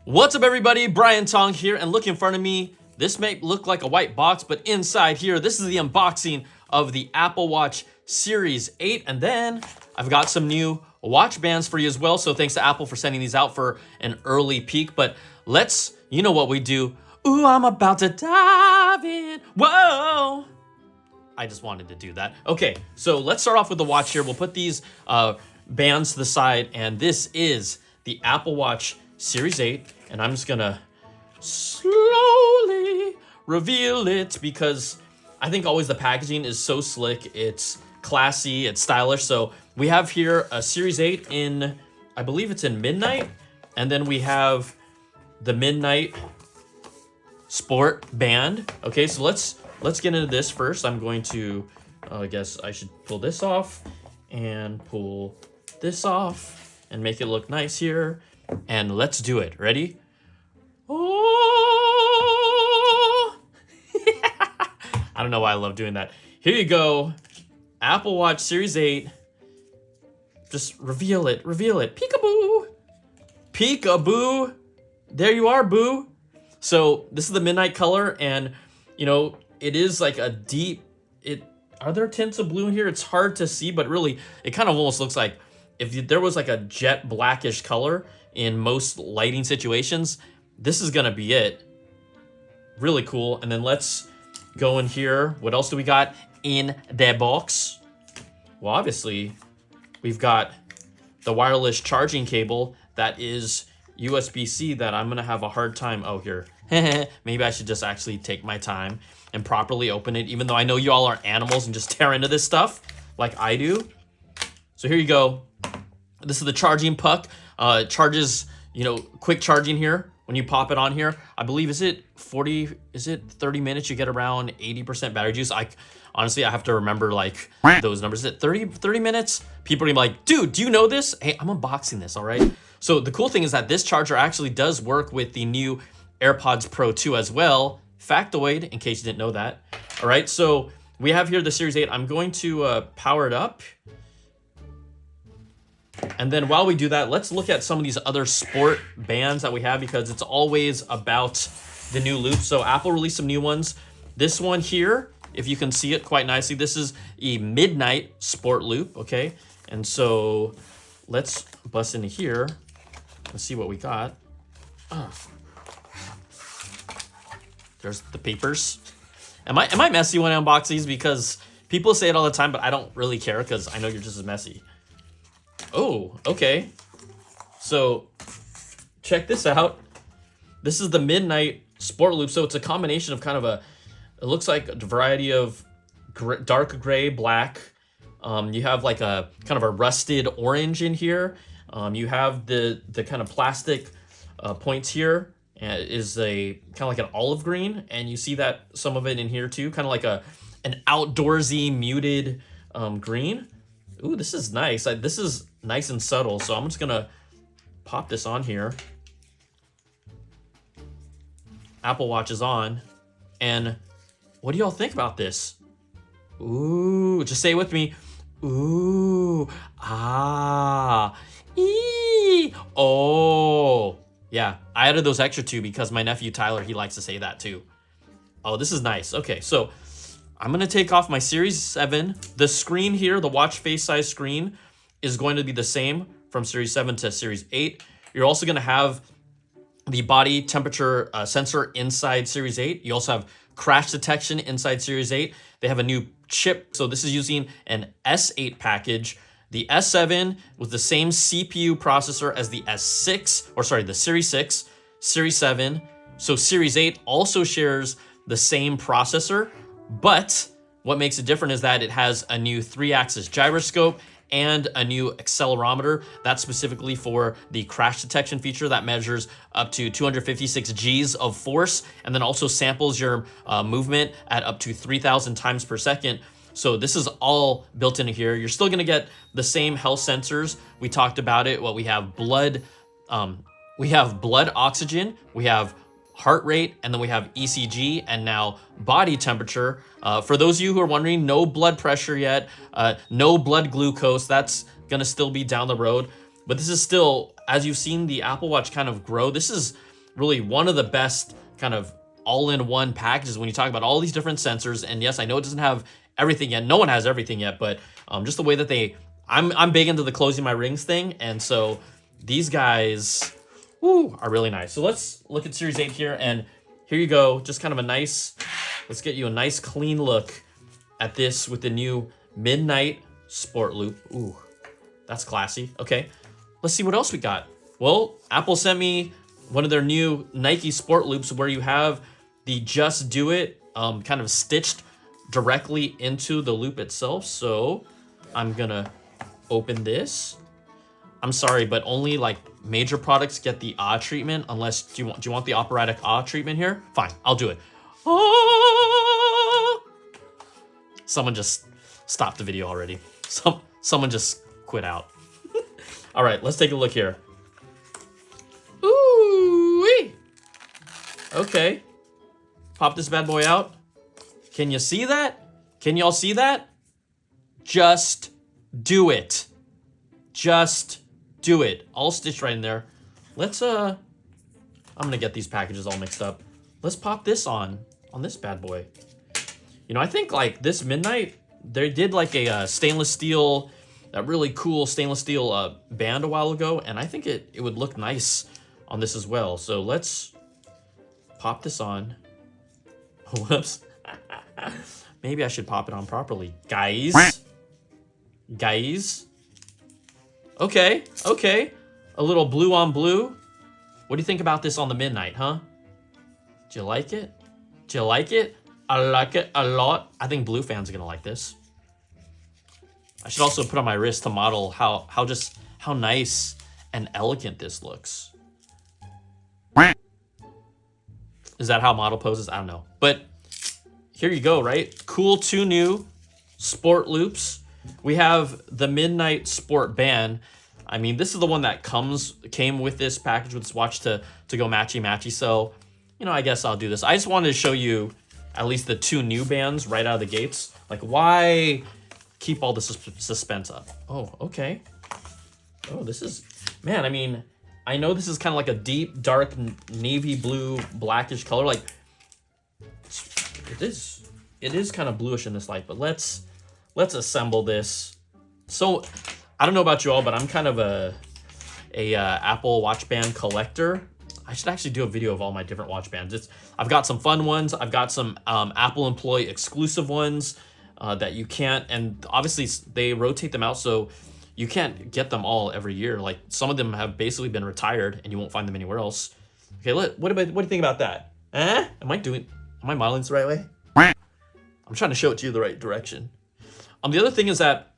What's up, everybody? Brian Tong here, and look in front of me. This may look like a white box, but inside here, this is the unboxing of the Apple Watch Series 8. And then I've got some new watch bands for you as well. So thanks to Apple for sending these out for an early peek. But you know what we do. Ooh, I'm about to dive in. Whoa. I just wanted to do that. Okay, so let's start off with the watch here. We'll put these bands to the side, and this is the Apple Watch Series 8, and I'm just gonna slowly reveal it because I think always the packaging is so slick. It's classy, it's stylish. So we have here a Series 8 in, I believe it's in midnight, and then we have the midnight sport band. Okay, so let's get into this first. I'm going to, I guess I should pull this off and pull this off and make it look nice here. And let's do it. Ready? Oh! I don't know why I love doing that. Here you go. Apple Watch Series 8. Just reveal it. Reveal it. Peekaboo. Peekaboo. There you are, boo. So this is the midnight color, and you know, it is like a deep, are there tints of blue in here? It's hard to see, but really it kind of almost looks like if there was like a jet blackish color in most lighting situations, this is gonna be it. Really cool. And then let's go in here. What else do we got in the box? Well, obviously we've got the wireless charging cable that is USB-C that I'm gonna have a hard time. Oh, here. Maybe I should just actually take my time and properly open it, even though I know you all are animals and just tear into this stuff like I do. So here you go. This is the charging puck. Charges, you know, quick charging here. When you pop it on here, I believe, is it 30 minutes? You get around 80% battery juice. Honestly, I have to remember like those numbers. Is it 30 minutes? People are gonna be like, dude, do you know this? Hey, I'm unboxing this, all right? So the cool thing is that this charger actually does work with the new AirPods Pro 2 as well. Factoid, in case you didn't know that. All right, so we have here the Series 8. I'm going to power it up. And then while we do that, let's look at some of these other sport bands that we have, because it's always about the new loop. So Apple released some new ones. This one here, if you can see it quite nicely, this is a midnight sport loop, okay? And so let's bust into here and see what we got. There's the papers. Am I messy when I unbox these? Because people say it all the time, but I don't really care because I know you're just as messy. Oh, okay. So check this out. This is the midnight sport loop. So it's a combination of kind of it looks like a variety of dark gray, black. You have like a kind of a rusted orange in here. You have the kind of plastic points here. Is a kind of like an olive green, and you see that some of it in here too, kind of like an outdoorsy muted green. Ooh, this is nice. This is nice and subtle, so I'm just gonna pop this on here. Apple Watch is on, and what do y'all think about this? Ooh, just say it with me. Ooh, ah, ee, oh. Yeah, I added those extra two because my nephew Tyler, he likes to say that too. Oh, this is nice. Okay, so I'm gonna take off my Series 7. The screen here, the watch face size screen, is going to be the same from Series 7 to Series 8. You're also gonna have the body temperature sensor inside Series 8. You also have crash detection inside Series 8. They have a new chip. So this is using an S8 package. The S7 with the same CPU processor as the S6, or sorry, the Series 6, Series 7. So Series 8 also shares the same processor, but what makes it different is that it has a new 3-axis gyroscope and a new accelerometer. That's specifically for the crash detection feature that measures up to 256 Gs of force, and then also samples your movement at up to 3,000 times per second. So this is all built into here. You're still gonna get the same health sensors. We talked about it. We have blood oxygen, we have heart rate, and then we have ECG, and now body temperature. For those of you who are wondering, no blood pressure yet, no blood glucose. That's gonna still be down the road. But this is still, as you've seen the Apple Watch kind of grow, this is really one of the best kind of all-in-one packages when you talk about all these different sensors. And yes, I know it doesn't have everything yet. No one has everything yet, but just the way that I'm big into the closing my rings thing. And so these guys, woo, are really nice. So let's look at Series 8 here, and here you go. Just kind of a nice, let's get you a nice clean look at this with the new Midnight Sport Loop. Ooh, that's classy. Okay, let's see what else we got. Well, Apple sent me one of their new Nike Sport Loops where you have the Just Do It kind of stitched directly into the loop itself. So I'm gonna open this. I'm sorry, but only like major products get the ah treatment. Unless do you want the operatic ah treatment here? Fine, I'll do it. Ah! Someone just stopped the video already. Someone just quit out. All right, let's take a look here. Ooh-wee. Okay, pop this bad boy out. Can you see that? Can y'all see that? Just do it. Just do it. All stitched right in there. Let's I'm gonna get these packages all mixed up. Let's pop this on this bad boy. You know, I think like this Midnight, they did like a stainless steel, a really cool stainless steel band a while ago, and I think it would look nice on this as well. So let's pop this on. Whoops. Maybe I should pop it on properly. Guys. Okay. A little blue on blue. What do you think about this on the Midnight, huh? Do you like it? Do you like it? I like it a lot. I think blue fans are gonna like this. I should also put on my wrist to model how nice and elegant this looks. Is that how model poses? I don't know. But here you go, right? Cool, two new sport loops. We have the Midnight Sport Band. I mean, this is the one that came with this package with this watch to go matchy-matchy. So, you know, I guess I'll do this. I just wanted to show you at least the two new bands right out of the gates. Like, why keep all the suspense up? Oh, okay. Oh, this is, man, I mean, I know this is kind of like a deep, dark, navy blue, blackish color. Like, it is kind of bluish in this light, but let's assemble this. So, I don't know about you all, but I'm kind of a Apple Watch Band collector. I should actually do a video of all my different watch bands. I've got some fun ones. I've got some Apple employee exclusive ones that you can't, and obviously they rotate them out, so you can't get them all every year. Like, some of them have basically been retired and you won't find them anywhere else. Okay, what do you think about that? Am I modeling the right way? I'm trying to show it to you the right direction. The other thing is that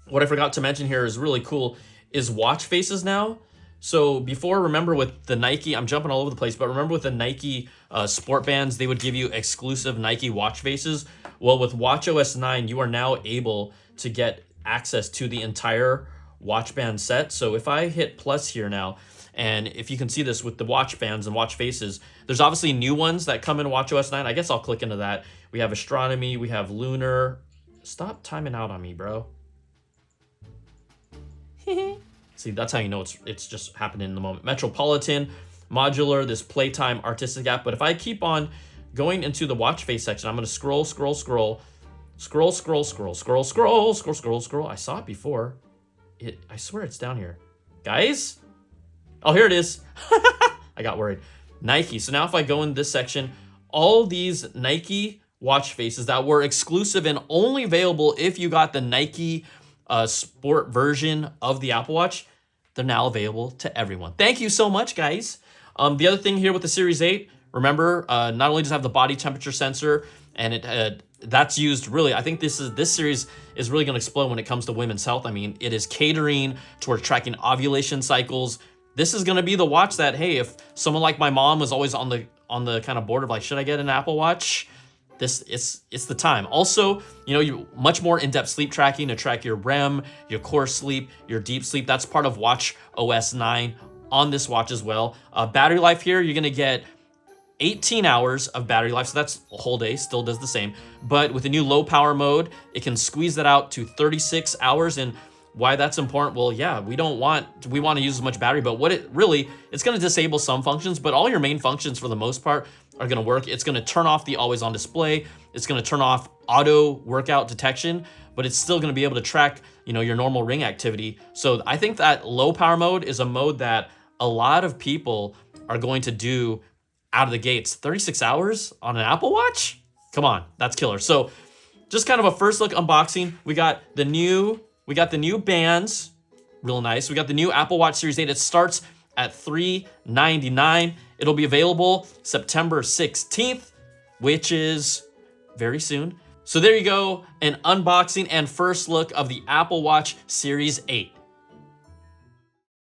what I forgot to mention here is really cool is watch faces now. So before, remember with the Nike, I'm jumping all over the place, but remember with the Nike sport bands, they would give you exclusive Nike watch faces. Well, with watchOS 9, you are now able to get access to the entire watch band set. So if I hit plus here now, and if you can see this with the watch bands and watch faces, there's obviously new ones that come in watchOS 9. I guess I'll click into that. We have astronomy, we have lunar. Stop timing out on me, bro. See, that's how you know it's just happening in the moment. Metropolitan, modular, this playtime, artistic app. But if I keep on going into the watch face section, I'm gonna scroll. I saw it before. I swear it's down here. Guys? Oh, here it is. I got worried. Nike. So now if I go in this section, all these Nike watch faces that were exclusive and only available if you got the Nike sport version of the Apple Watch, they're now available to everyone. Thank you so much, guys. The other thing here with the Series 8, remember, not only does it have the body temperature sensor, and that's used really, I think this series is really going to explode when it comes to women's health. I mean, it is catering towards tracking ovulation cycles. This is going to be the watch that, hey, if someone like my mom was always on the kind of border of like, should I get an Apple Watch? It's the time. Also, you know, you much more in-depth sleep tracking to track your REM, your core sleep, your deep sleep. That's part of watchOS 9 on this watch as well. Battery life here, you're gonna get 18 hours of battery life, so that's a whole day, still does the same. But with the new low power mode, it can squeeze that out to 36 hours. And Why that's important? Well, yeah, we want to use as much battery, but it's going to disable some functions, but all your main functions for the most part are going to work. It's going to turn off the always on display. It's going to turn off auto workout detection, but it's still going to be able to track, your normal ring activity. So I think that low power mode is a mode that a lot of people are going to do out of the gates. 36 hours on an Apple Watch? Come on, that's killer. So just kind of a first look unboxing. We got the new bands, real nice. We got the new Apple Watch Series 8. It starts at $399. It'll be available September 16th, which is very soon. So there you go, an unboxing and first look of the Apple Watch Series 8.